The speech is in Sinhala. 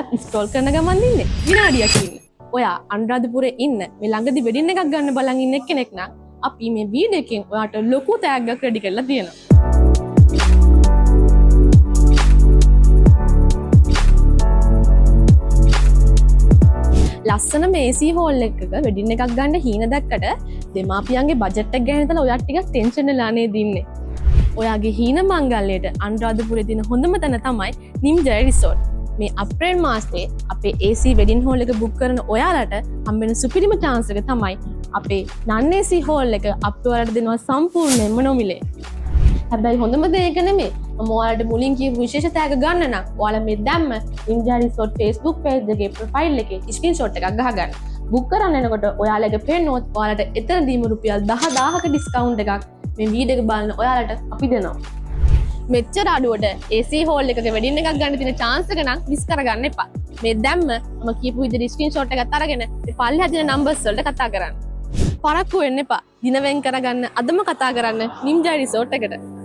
ඔයත් ස්ක්‍රෝල් කරන ගමන් ඉන්නේ විනාඩියක් ඉන්න. ඔයා අනුරාධපුරේ ඉන්න මේ ළඟදි වෙඩින් එකක් ගන්න බලන් ඉන්න කෙනෙක් නම් අපි මේ වීඩියෝ එකෙන් ඔයාට ලොකු තෑග්ගක් රෙඩි කරලා තියෙනවා. ලස්සන මේසි හෝල් එකක වෙඩින් එකක් ගන්න හීන දැක්කට දෙමාපියන්ගේ බජට් එක ගැන හිතලා ඔයාට ටිකක් ටෙන්ෂන් වෙලා නේද ඉන්නේ. ඔයාගේ හීන මංගල්‍යයට අනුරාධපුරේ තියෙන හොඳම තැන තමයි නිම්ජය රිසෝට්. මේ අප්‍රේල් මාසයේ අපේ AC වෙඩින් හෝල් එක බුක් කරන ඔයාලට හම්බෙන සුපිරිම chance එක තමයි අපේ non AC හෝල් එක අපිට ඔයාලට දෙනවා සම්පූර්ණයෙන්ම නොමිලේ. හැබැයි හොඳම දේ ඒක නෙමෙයි. මම ඔයාලට මුලින් කියපු විශේෂ තෑග ගන්න නම් ඔයාලා මේ දැම්ම නිම්ජය රිසෝට් Facebook page එකේ profile එකේ screenshot එකක් ගහගන්න. බුක් කරන්න එනකොට ඔයාලගේ පේනොත් ඔයාලට එතනදීම රුපියල් 10000ක ඩිස්කවුන්ට් එකක් මේ වීඩියෝ එක බලන ඔයාලට අපි දෙනවා. මෙච්චර අඩුවට AC හෝල් එකක වෙඩින් එකක් ගන්න තියෙන chance එක නම් මිස් කරගන්න එපා. මේ දැම්ම මම කියපු විදිහට screenshot එකක් අරගෙන මේ පල්ලෙහා තියෙන numbers වලට කතා කරන්න. පරක්කු වෙන්න එපා. දින වෙන් කරගන්න අදම කතා කරන්න නිම්ජය රිසෝට් එකට.